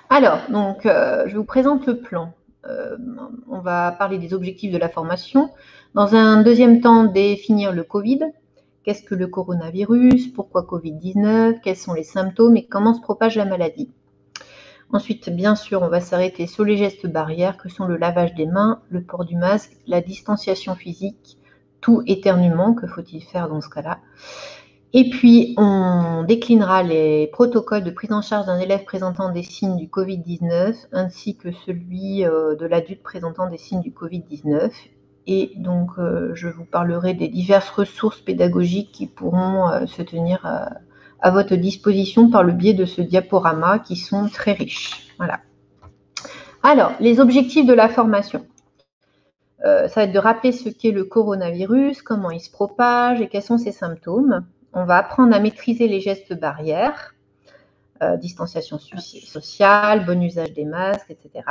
Alors, je vous présente le plan. Euh, on va parler des objectifs de la formation. Dans un deuxième temps, définir le Covid. Qu'est-ce que le coronavirus? Pourquoi Covid-19? Quels sont les symptômes et comment se propage la maladie? Ensuite, bien sûr, on va s'arrêter sur les gestes barrières que sont le lavage des mains, le port du masque, la distanciation physique, tout éternuement, que faut-il faire dans ce cas-là? Et puis, on déclinera les protocoles de prise en charge d'un élève présentant des signes du Covid-19 ainsi que celui de l'adulte présentant des signes du Covid-19. Et donc, je vous parlerai des diverses ressources pédagogiques qui pourront se tenir à votre disposition par le biais de ce diaporama qui sont très riches. Voilà. Alors, les objectifs de la formation. Ça va être de rappeler ce qu'est le coronavirus, comment il se propage et quels sont ses symptômes. On va apprendre à maîtriser les gestes barrières, distanciation sociale, bon usage des masques, etc.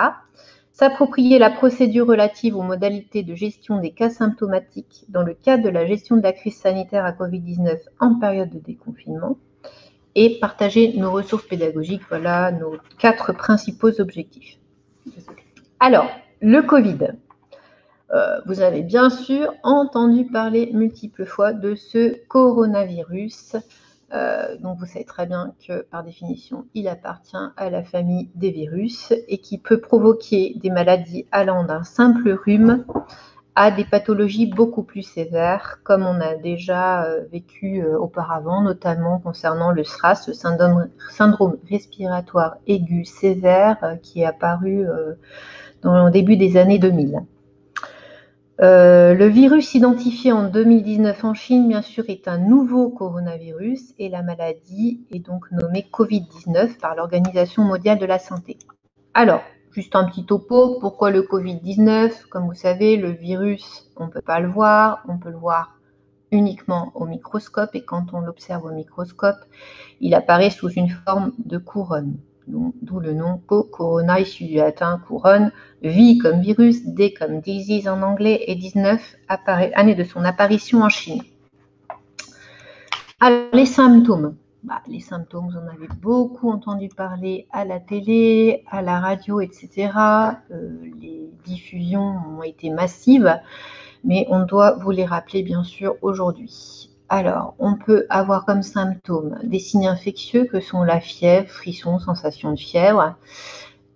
S'approprier la procédure relative aux modalités de gestion des cas symptomatiques dans le cadre de la gestion de la crise sanitaire à Covid-19 en période de déconfinement et partager nos ressources pédagogiques. Voilà nos 4 principaux objectifs. Alors, le Covid. Vous avez bien sûr entendu parler multiples fois de ce coronavirus. Donc vous savez très bien que par définition, il appartient à la famille des virus et qui peut provoquer des maladies allant d'un simple rhume à des pathologies beaucoup plus sévères, comme on a déjà vécu auparavant, notamment concernant le SRAS, le syndrome respiratoire aigu sévère, qui est apparu au début des années 2000. Le virus identifié en 2019 en Chine, bien sûr, est un nouveau coronavirus et la maladie est donc nommée Covid-19 par l'Organisation mondiale de la santé. Alors, juste un petit topo, pourquoi le Covid-19? Comme vous savez, le virus, on ne peut pas le voir, on peut le voir uniquement au microscope et quand on l'observe au microscope, il apparaît sous une forme de couronne. D'où le nom corona issu du latin couronne, V comme virus, D comme disease en anglais et 19 année de son apparition en Chine. Alors, les symptômes. Les symptômes, vous en avez beaucoup entendu parler à la télé, à la radio, etc. Les diffusions ont été massives, mais on doit vous les rappeler bien sûr aujourd'hui. Alors, on peut avoir comme symptômes des signes infectieux que sont la fièvre, frissons, sensation de fièvre,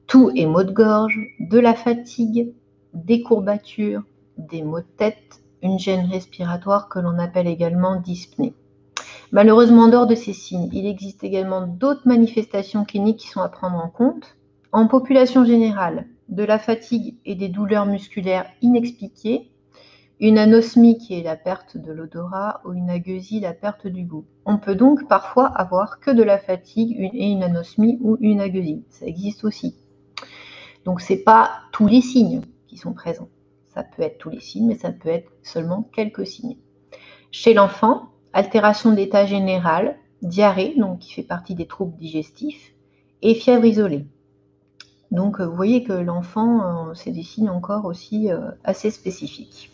toux et maux de gorge, de la fatigue, des courbatures, des maux de tête, une gêne respiratoire que l'on appelle également dyspnée. Malheureusement, en dehors de ces signes, il existe également d'autres manifestations cliniques qui sont à prendre en compte. En population générale, de la fatigue et des douleurs musculaires inexpliquées, une anosmie qui est la perte de l'odorat ou une agueusie, la perte du goût. On peut donc parfois avoir que de la fatigue et une anosmie ou une agueusie. Ça existe aussi. Donc ce n'est pas tous les signes qui sont présents. Ça peut être tous les signes, mais ça peut être seulement quelques signes. Chez l'enfant, altération d'état général, diarrhée, donc qui fait partie des troubles digestifs, et fièvre isolée. Donc vous voyez que l'enfant, c'est des signes encore aussi assez spécifiques.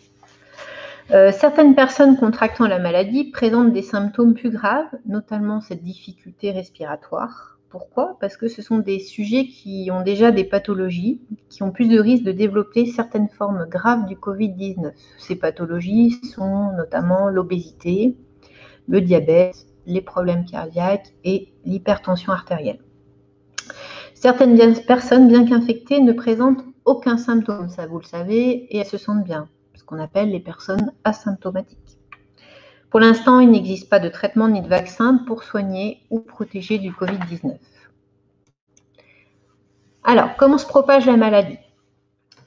Certaines personnes contractant la maladie présentent des symptômes plus graves, notamment cette difficulté respiratoire. Pourquoi? Parce que ce sont des sujets qui ont déjà des pathologies, qui ont plus de risques de développer certaines formes graves du Covid-19. Ces pathologies sont notamment l'obésité, le diabète, les problèmes cardiaques et l'hypertension artérielle. Certaines personnes, bien qu'infectées, ne présentent aucun symptôme, ça vous le savez, et elles se sentent bien, ce qu'on appelle les personnes asymptomatiques. Pour l'instant, il n'existe pas de traitement ni de vaccin pour soigner ou protéger du Covid-19. Alors, comment se propage la maladie?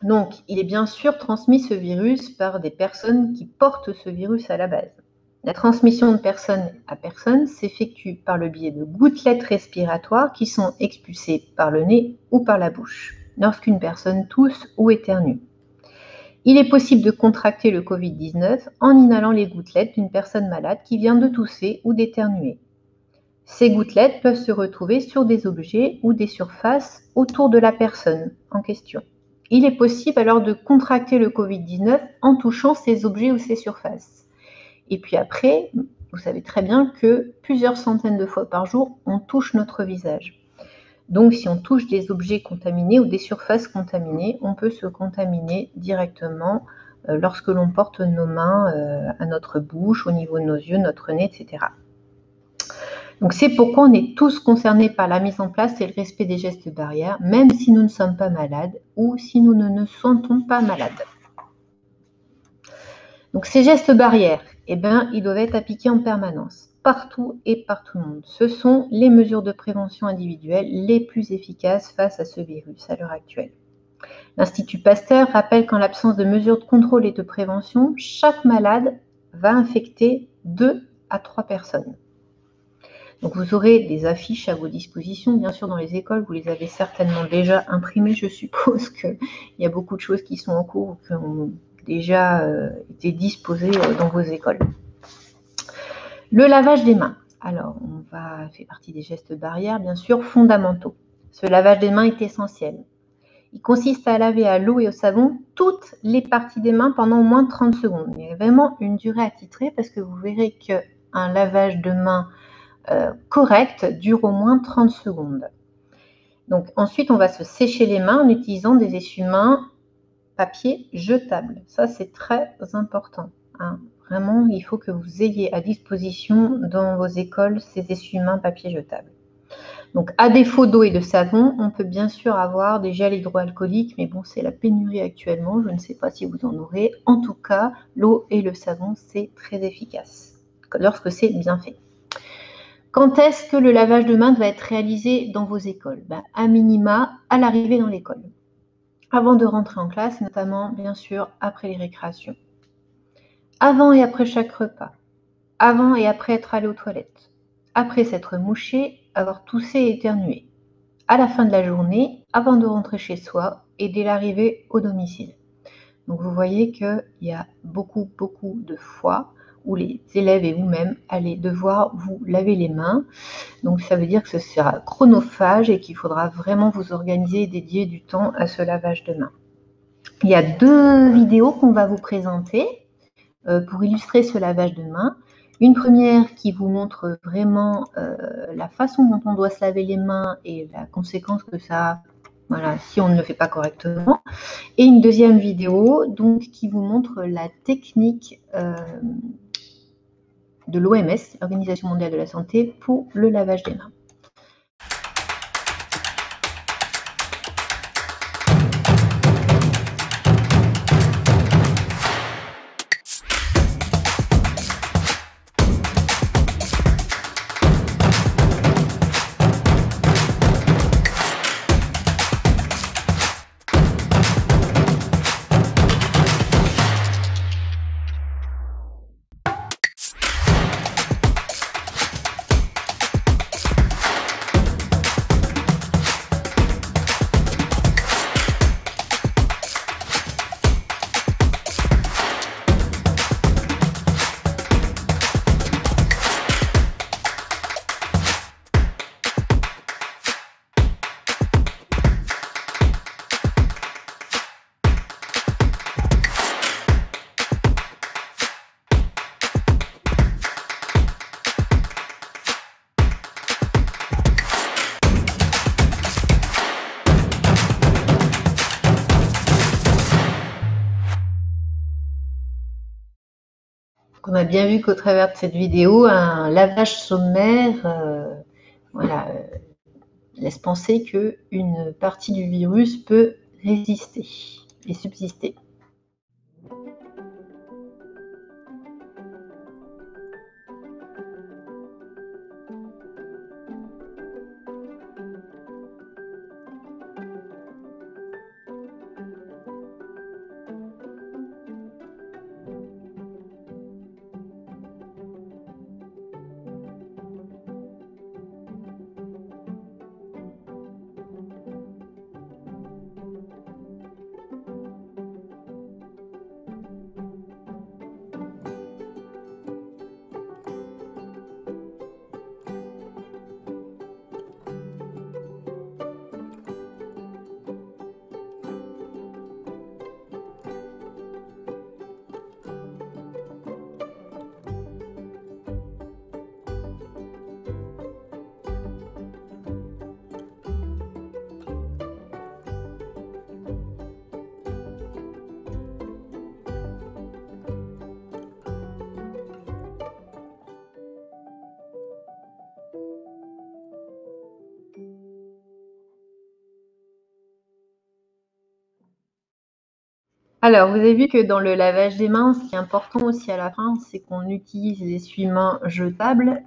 Donc, il est bien sûr transmis ce virus par des personnes qui portent ce virus à la base. La transmission de personne à personne s'effectue par le biais de gouttelettes respiratoires qui sont expulsées par le nez ou par la bouche lorsqu'une personne tousse ou éternue. Il est possible de contracter le Covid-19 en inhalant les gouttelettes d'une personne malade qui vient de tousser ou d'éternuer. Ces gouttelettes peuvent se retrouver sur des objets ou des surfaces autour de la personne en question. Il est possible alors de contracter le Covid-19 en touchant ces objets ou ces surfaces. Et puis après, vous savez très bien que plusieurs centaines de fois par jour, on touche notre visage. Donc, si on touche des objets contaminés ou des surfaces contaminées, on peut se contaminer directement lorsque l'on porte nos mains à notre bouche, au niveau de nos yeux, notre nez, etc. Donc, c'est pourquoi on est tous concernés par la mise en place et le respect des gestes barrières, même si nous ne sommes pas malades ou si nous ne nous sentons pas malades. Donc, ces gestes barrières, ils doivent être appliqués en permanence, partout et par tout le monde. Ce sont les mesures de prévention individuelles les plus efficaces face à ce virus à l'heure actuelle. L'Institut Pasteur rappelle qu'en l'absence de mesures de contrôle et de prévention, chaque malade va infecter 2 à 3 personnes. Donc vous aurez des affiches à vos dispositions, bien sûr dans les écoles, vous les avez certainement déjà imprimées, je suppose qu'il y a beaucoup de choses qui sont en cours ou qui ont déjà été disposées dans vos écoles. Le lavage des mains. Alors, fait partie des gestes barrières, bien sûr, fondamentaux. Ce lavage des mains est essentiel. Il consiste à laver à l'eau et au savon toutes les parties des mains pendant au moins 30 secondes. Il y a vraiment une durée attitrée parce que vous verrez qu'un lavage de mains correct dure au moins 30 secondes. Donc ensuite, on va se sécher les mains en utilisant des essuie-mains papier jetables. Ça, c'est très important. Vraiment, il faut que vous ayez à disposition dans vos écoles ces essuie-mains papier jetables. Donc, à défaut d'eau et de savon, on peut bien sûr avoir des gels hydroalcooliques, mais bon, c'est la pénurie actuellement. Je ne sais pas si vous en aurez. En tout cas, l'eau et le savon, c'est très efficace lorsque c'est bien fait. Quand est-ce que le lavage de mains doit être réalisé dans vos écoles? À minima, à l'arrivée dans l'école. Avant de rentrer en classe, notamment, bien sûr, après les récréations. Avant et après chaque repas. Avant et après être allé aux toilettes. Après s'être mouché, avoir toussé et éternué. À la fin de la journée, avant de rentrer chez soi et dès l'arrivée au domicile. Donc vous voyez qu'il y a beaucoup de fois où les élèves et vous-même allez devoir vous laver les mains. Donc ça veut dire que ce sera chronophage et qu'il faudra vraiment vous organiser et dédier du temps à ce lavage de mains. Il y a 2 vidéos qu'on va vous présenter pour illustrer ce lavage de mains. Une première qui vous montre vraiment la façon dont on doit se laver les mains et la conséquence que ça a si on ne le fait pas correctement. Et une deuxième vidéo donc, qui vous montre la technique de l'OMS, l'Organisation mondiale de la santé, pour le lavage des mains. On a bien vu qu'au travers de cette vidéo, un lavage sommaire laisse penser qu'une partie du virus peut résister et subsister. Alors, vous avez vu que dans le lavage des mains, ce qui est important aussi à la fin, c'est qu'on utilise les essuie-mains jetables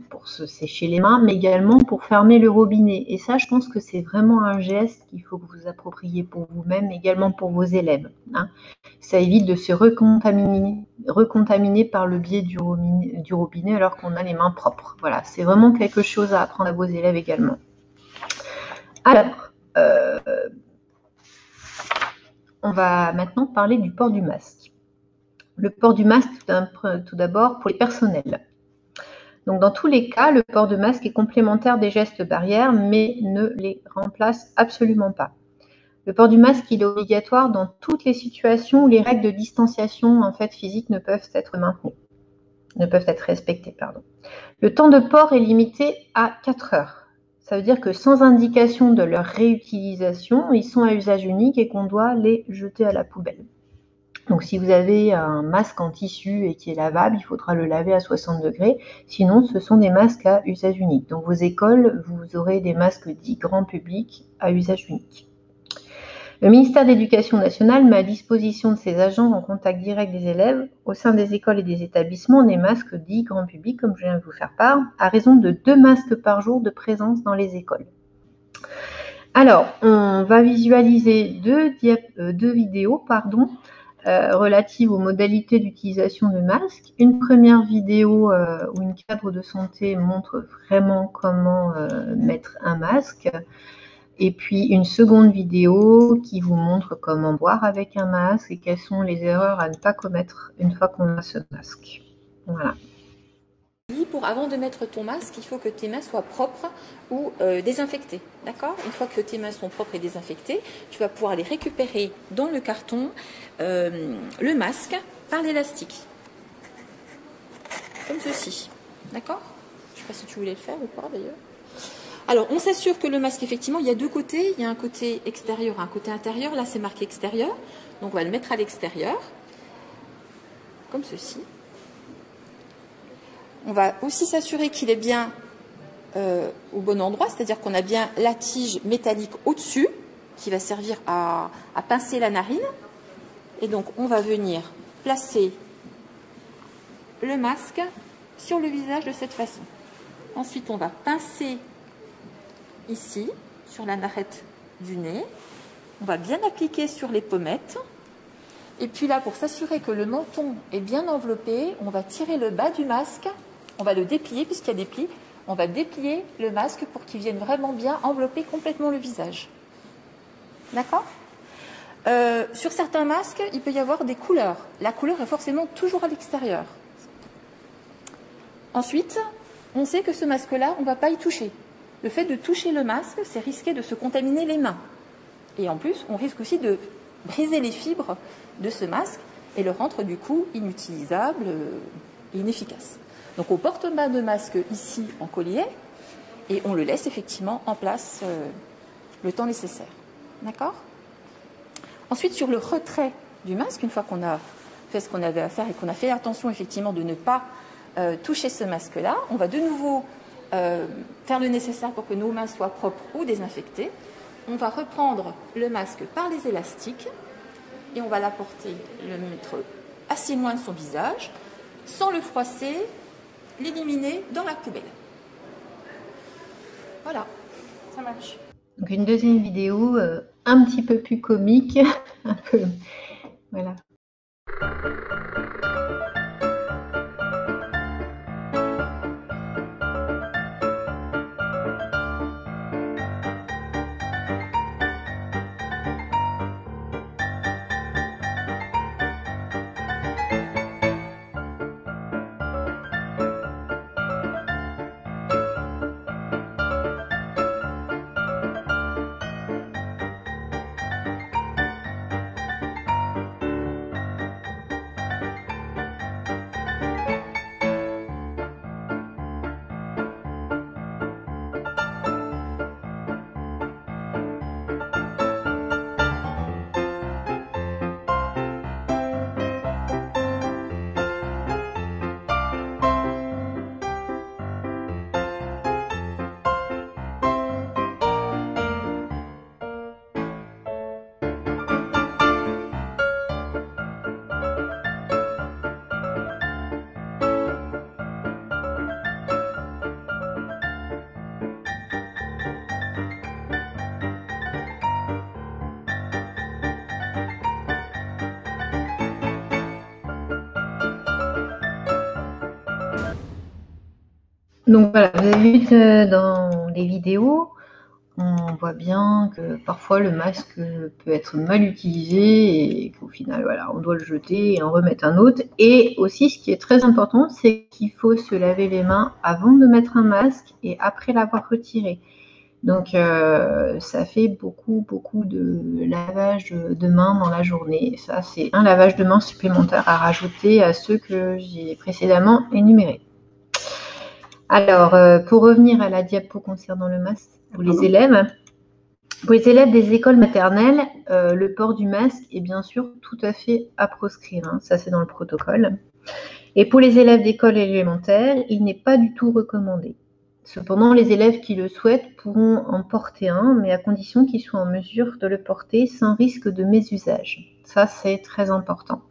pour se sécher les mains, mais également pour fermer le robinet. Et ça, je pense que c'est vraiment un geste qu'il faut que vous appropriez pour vous-même, également pour vos élèves, hein. Ça évite de se recontaminer par le biais du robinet alors qu'on a les mains propres. Voilà, c'est vraiment quelque chose à apprendre à vos élèves également. Alors, on va maintenant parler du port du masque. Le port du masque, tout d'abord, pour les personnels. Donc, dans tous les cas, le port de masque est complémentaire des gestes barrières, mais ne les remplace absolument pas. Le port du masque, il est obligatoire dans toutes les situations où les règles de distanciation physique ne peuvent être respectées. Le temps de port est limité à 4 heures. Ça veut dire que sans indication de leur réutilisation, ils sont à usage unique et qu'on doit les jeter à la poubelle. Donc si vous avez un masque en tissu et qui est lavable, il faudra le laver à 60 degrés. Sinon, ce sont des masques à usage unique. Dans vos écoles, vous aurez des masques dits grand public à usage unique. Le ministère de l'Éducation nationale met à disposition de ses agents en contact direct des élèves, au sein des écoles et des établissements, des masques dits grand public, comme je viens de vous faire part, à raison de 2 masques par jour de présence dans les écoles. Alors, on va visualiser deux vidéos, relatives aux modalités d'utilisation de masques. Une première vidéo où une cadre de santé montre vraiment comment mettre un masque. Et puis une seconde vidéo qui vous montre comment boire avec un masque et quelles sont les erreurs à ne pas commettre une fois qu'on a ce masque. Voilà. Avant de mettre ton masque, il faut que tes mains soient propres ou désinfectées. D'accord? Une fois que tes mains sont propres et désinfectées, tu vas pouvoir les récupérer dans le carton, le masque, par l'élastique. Comme ceci. D'accord? Je ne sais pas si tu voulais le faire ou pas d'ailleurs. Alors, on s'assure que le masque, effectivement, il y a deux côtés. Il y a un côté extérieur, un côté intérieur. Là, c'est marqué extérieur. Donc, on va le mettre à l'extérieur. Comme ceci. On va aussi s'assurer qu'il est bien au bon endroit, c'est-à-dire qu'on a bien la tige métallique au-dessus, qui va servir à pincer la narine. Et donc, on va venir placer le masque sur le visage de cette façon. Ensuite, on va pincer ici, sur la narette du nez. On va bien appliquer sur les pommettes. Et puis là, pour s'assurer que le menton est bien enveloppé, on va tirer le bas du masque. On va le déplier, puisqu'il y a des plis. On va déplier le masque pour qu'il vienne vraiment bien envelopper complètement le visage. D'accord ? Sur certains masques, il peut y avoir des couleurs. La couleur est forcément toujours à l'extérieur. Ensuite, on sait que ce masque-là, on ne va pas y toucher. Le fait de toucher le masque, c'est risquer de se contaminer les mains. Et en plus, on risque aussi de briser les fibres de ce masque et le rendre du coup inutilisable et inefficace. Donc on porte le masque ici en collier et on le laisse effectivement en place le temps nécessaire. D'accord ? Ensuite, sur le retrait du masque, une fois qu'on a fait ce qu'on avait à faire et qu'on a fait attention effectivement de ne pas toucher ce masque-là, on va de nouveau faire le nécessaire pour que nos mains soient propres ou désinfectées. On va reprendre le masque par les élastiques et on va l'apporter, le mettre assez loin de son visage, sans le froisser, l'éliminer dans la poubelle. Voilà, ça marche. Donc une deuxième vidéo un petit peu plus comique, un peu, voilà. Donc voilà, vous avez vu que dans les vidéos, on voit bien que parfois le masque peut être mal utilisé et qu'au final, voilà, on doit le jeter et en remettre un autre. Et aussi, ce qui est très important, c'est qu'il faut se laver les mains avant de mettre un masque et après l'avoir retiré. Donc, ça fait beaucoup de lavage de mains dans la journée. Ça, c'est un lavage de mains supplémentaire à rajouter à ceux que j'ai précédemment énumérés. Alors, pour revenir à la diapo concernant le masque pour les élèves des écoles maternelles, le port du masque est bien sûr tout à fait à proscrire, hein, ça c'est dans le protocole. Et pour les élèves d'école élémentaire, il n'est pas du tout recommandé. Cependant, les élèves qui le souhaitent pourront en porter un, mais à condition qu'ils soient en mesure de le porter sans risque de mésusage. Ça, c'est très important.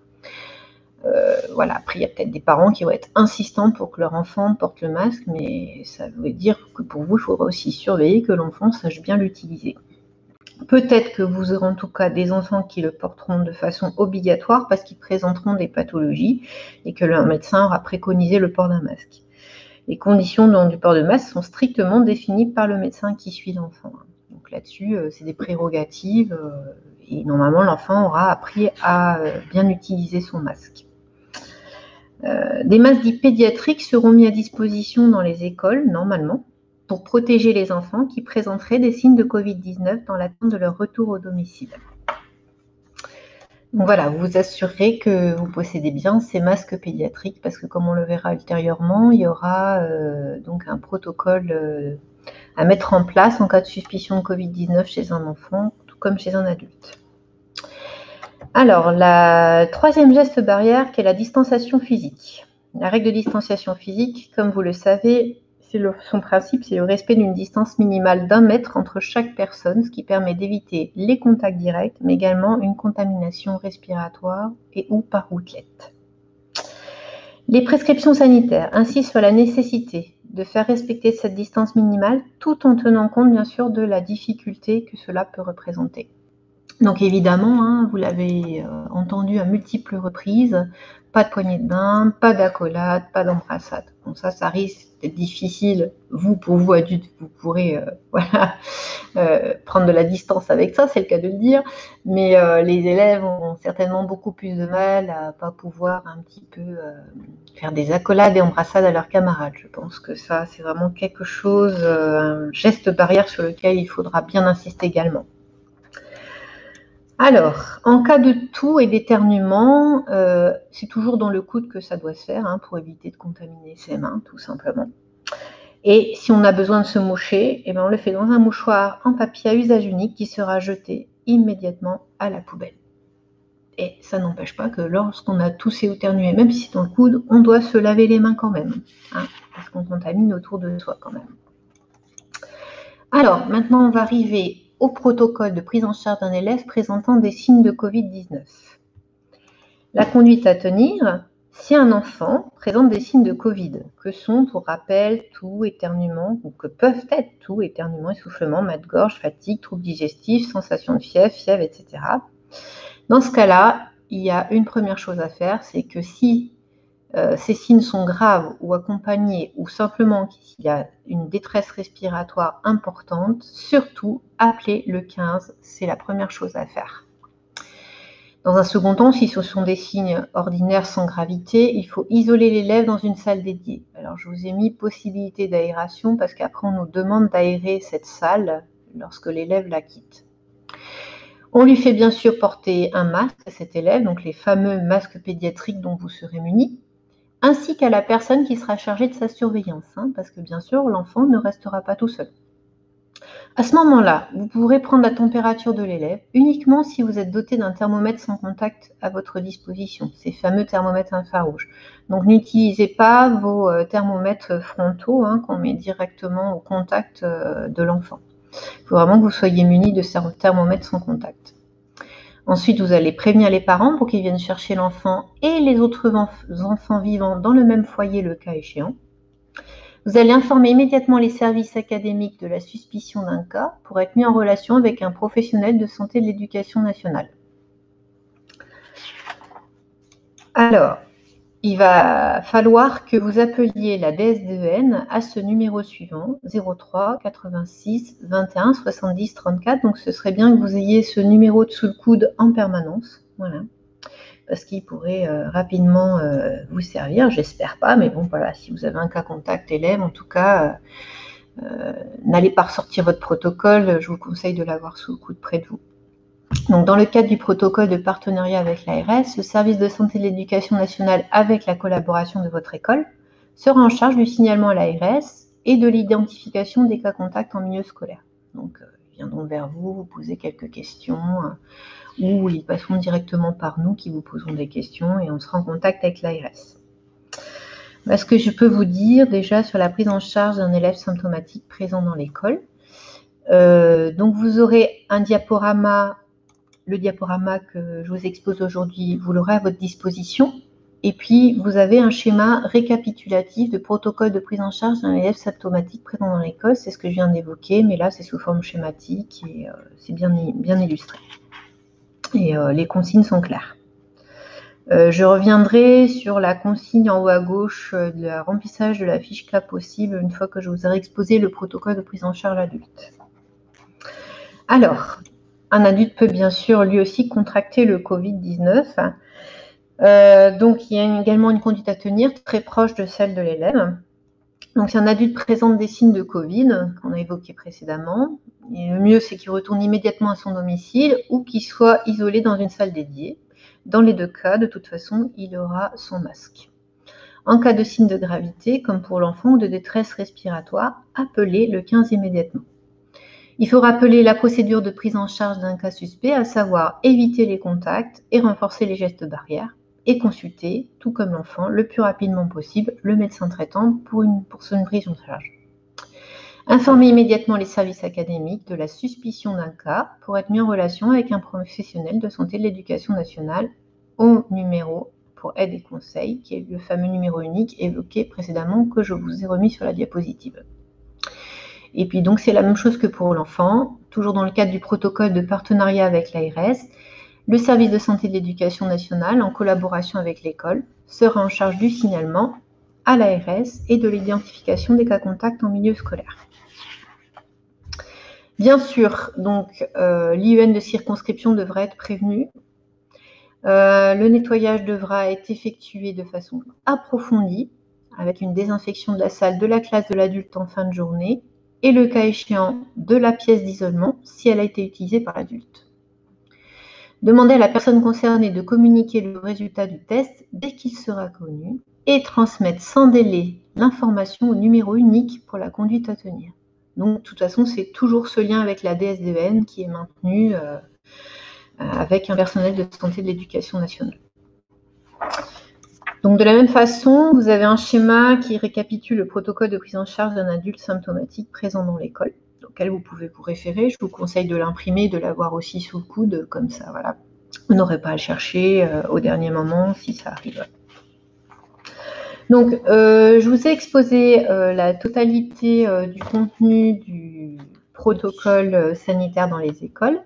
Voilà. Après, il y a peut-être des parents qui vont être insistants pour que leur enfant porte le masque, mais ça veut dire que pour vous, il faudra aussi surveiller que l'enfant sache bien l'utiliser. Peut-être que vous aurez en tout cas des enfants qui le porteront de façon obligatoire parce qu'ils présenteront des pathologies et que leur médecin aura préconisé le port d'un masque. Les conditions du port de masque sont strictement définies par le médecin qui suit l'enfant. Donc là-dessus, c'est des prérogatives et normalement l'enfant aura appris à bien utiliser son masque. Des masques dits pédiatriques seront mis à disposition dans les écoles, normalement, pour protéger les enfants qui présenteraient des signes de Covid-19 dans l'attente de leur retour au domicile. Donc voilà, vous vous assurerez que vous possédez bien ces masques pédiatriques parce que comme on le verra ultérieurement, il y aura donc un protocole à mettre en place en cas de suspicion de Covid-19 chez un enfant, tout comme chez un adulte. Alors, la troisième geste barrière, qui est la distanciation physique. La règle de distanciation physique, comme vous le savez, son principe, c'est le respect d'une distance minimale d'1 mètre entre chaque personne, ce qui permet d'éviter les contacts directs, mais également une contamination respiratoire et ou par gouttelette. Les prescriptions sanitaires insistent sur la nécessité de faire respecter cette distance minimale, tout en tenant compte, bien sûr, de la difficulté que cela peut représenter. Donc évidemment, hein, vous l'avez entendu à multiples reprises, pas de poignée de main, pas d'accolade, pas d'embrassade. Bon, ça risque d'être difficile. Pour vous adultes, vous pourrez prendre de la distance avec ça, c'est le cas de le dire. Mais les élèves ont certainement beaucoup plus de mal à pas pouvoir un petit peu faire des accolades et embrassades à leurs camarades. Je pense que ça, c'est vraiment quelque chose, un geste barrière sur lequel il faudra bien insister également. Alors, en cas de toux et d'éternuement, c'est toujours dans le coude que ça doit se faire, hein, pour éviter de contaminer ses mains, tout simplement. Et si on a besoin de se moucher, eh ben on le fait dans un mouchoir en papier à usage unique qui sera jeté immédiatement à la poubelle. Et ça n'empêche pas que lorsqu'on a toussé ou éternué, même si c'est dans le coude, on doit se laver les mains quand même, hein, parce qu'on contamine autour de soi quand même. Alors, maintenant, on va arriver au protocole de prise en charge d'un élève présentant des signes de Covid-19. La conduite à tenir, si un enfant présente des signes de Covid, que sont, pour rappel, toux, éternuement, ou que peuvent être toux, éternuement, essoufflement, maux de gorge, fatigue, troubles digestifs, sensation de fièvre, etc. Dans ce cas-là, il y a une première chose à faire, c'est que si ces signes sont graves ou accompagnés ou simplement qu'il y a une détresse respiratoire importante, surtout appelez le 15, c'est la première chose à faire. Dans un second temps, si ce sont des signes ordinaires sans gravité, il faut isoler l'élève dans une salle dédiée. Alors je vous ai mis possibilité d'aération parce qu'après on nous demande d'aérer cette salle lorsque l'élève la quitte. On lui fait bien sûr porter un masque à cet élève, donc les fameux masques pédiatriques dont vous serez munis, ainsi qu'à la personne qui sera chargée de sa surveillance, hein, parce que bien sûr, l'enfant ne restera pas tout seul. À ce moment-là, vous pourrez prendre la température de l'élève uniquement si vous êtes doté d'un thermomètre sans contact à votre disposition, ces fameux thermomètres infrarouges. Donc n'utilisez pas vos thermomètres frontaux, hein, qu'on met directement au contact de l'enfant. Il faut vraiment que vous soyez munis de ces thermomètres sans contact. Ensuite, vous allez prévenir les parents pour qu'ils viennent chercher l'enfant et les autres enfants vivants dans le même foyer, le cas échéant. Vous allez informer immédiatement les services académiques de la suspicion d'un cas pour être mis en relation avec un professionnel de santé de l'éducation nationale. Alors, il va falloir que vous appeliez la DSDEN à ce numéro suivant, 03 86 21 70 34. Donc, ce serait bien que vous ayez ce numéro sous le coude en permanence. Voilà. Parce qu'il pourrait rapidement vous servir. J'espère pas, mais bon, voilà, si vous avez un cas contact élève, en tout cas, n'allez pas ressortir votre protocole. Je vous conseille de l'avoir sous le coude près de vous. Donc, dans le cadre du protocole de partenariat avec l'ARS, le service de santé de l'éducation nationale, avec la collaboration de votre école, sera en charge du signalement à l'ARS et de l'identification des cas contacts en milieu scolaire. Donc, ils viendront vers vous, vous posez quelques questions, ou ils passeront directement par nous qui vous poseront des questions et on sera en contact avec l'ARS. Ce que je peux vous dire déjà sur la prise en charge d'un élève symptomatique présent dans l'école. Donc, vous aurez un diaporama. Le diaporama que je vous expose aujourd'hui, vous l'aurez à votre disposition. Et puis, vous avez un schéma récapitulatif de protocole de prise en charge d'un élève symptomatique présent dans l'école. C'est ce que je viens d'évoquer, mais là, c'est sous forme schématique et c'est bien illustré. Et les consignes sont claires. Je reviendrai sur la consigne en haut à gauche de la remplissage de la fiche cas possible une fois que je vous aurai exposé le protocole de prise en charge adulte. Alors, un adulte peut bien sûr lui aussi contracter le Covid-19. Donc, il y a également une conduite à tenir très proche de celle de l'élève. Donc, si un adulte présente des signes de Covid, qu'on a évoqués précédemment, et le mieux, c'est qu'il retourne immédiatement à son domicile ou qu'il soit isolé dans une salle dédiée. Dans les deux cas, de toute façon, il aura son masque. En cas de signe de gravité, comme pour l'enfant ou de détresse respiratoire, appelez le 15 immédiatement. Il faut rappeler la procédure de prise en charge d'un cas suspect, à savoir éviter les contacts et renforcer les gestes barrières et consulter, tout comme l'enfant, le plus rapidement possible le médecin traitant pour son prise en charge. Informer immédiatement les services académiques de la suspicion d'un cas pour être mis en relation avec un professionnel de santé de l'éducation nationale au numéro pour aide et conseil, qui est le fameux numéro unique évoqué précédemment que je vous ai remis sur la diapositive. Et puis donc c'est la même chose que pour l'enfant, toujours dans le cadre du protocole de partenariat avec l'ARS, le service de santé de l'éducation nationale, en collaboration avec l'école, sera en charge du signalement à l'ARS et de l'identification des cas contacts en milieu scolaire. Bien sûr, donc l'IEN de circonscription devra être prévenu. Le nettoyage devra être effectué de façon approfondie, avec une désinfection de la salle, de la classe de l'adulte en fin de journée, et le cas échéant de la pièce d'isolement si elle a été utilisée par l'adulte. Demandez à la personne concernée de communiquer le résultat du test dès qu'il sera connu et transmettre sans délai l'information au numéro unique pour la conduite à tenir. Donc, de toute façon, c'est toujours ce lien avec la DSDEN qui est maintenu avec un personnel de santé de l'éducation nationale. Donc, de la même façon, vous avez un schéma qui récapitule le protocole de prise en charge d'un adulte symptomatique présent dans l'école, auquel vous pouvez vous référer. Je vous conseille de l'imprimer, de l'avoir aussi sous le coude, comme ça, voilà. Vous n'aurez pas à le chercher au dernier moment si ça arrive. Donc, je vous ai exposé la totalité du contenu du protocole sanitaire dans les écoles.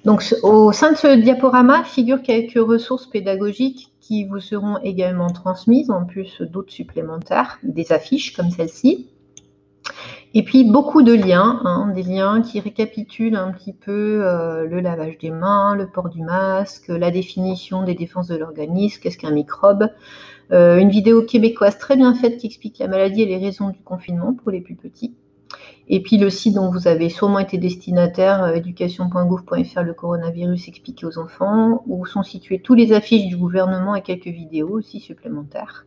Donc, au sein de ce diaporama figurent quelques ressources pédagogiques qui vous seront également transmises, en plus d'autres supplémentaires, des affiches comme celle-ci. Et puis, beaucoup de liens, des liens qui récapitulent un petit peu le lavage des mains, le port du masque, la définition des défenses de l'organisme, qu'est-ce qu'un microbe, une vidéo québécoise très bien faite qui explique la maladie et les raisons du confinement pour les plus petits. Et puis le site dont vous avez sûrement été destinataire, education.gouv.fr, le coronavirus expliqué aux enfants, où sont situées toutes les affiches du gouvernement et quelques vidéos aussi supplémentaires.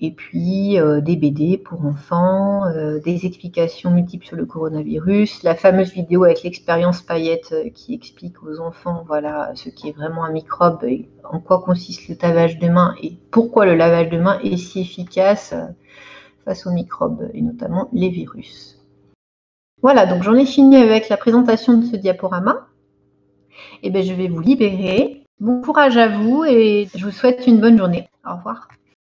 Et puis des BD pour enfants, des explications multiples sur le coronavirus, la fameuse vidéo avec l'expérience paillette qui explique aux enfants voilà, ce qui est vraiment un microbe, et en quoi consiste le lavage de mains et pourquoi le lavage de mains est si efficace face aux microbes et notamment les virus. Voilà, donc j'en ai fini avec la présentation de ce diaporama. Et bien, je vais vous libérer. Bon courage à vous et je vous souhaite une bonne journée. Au revoir.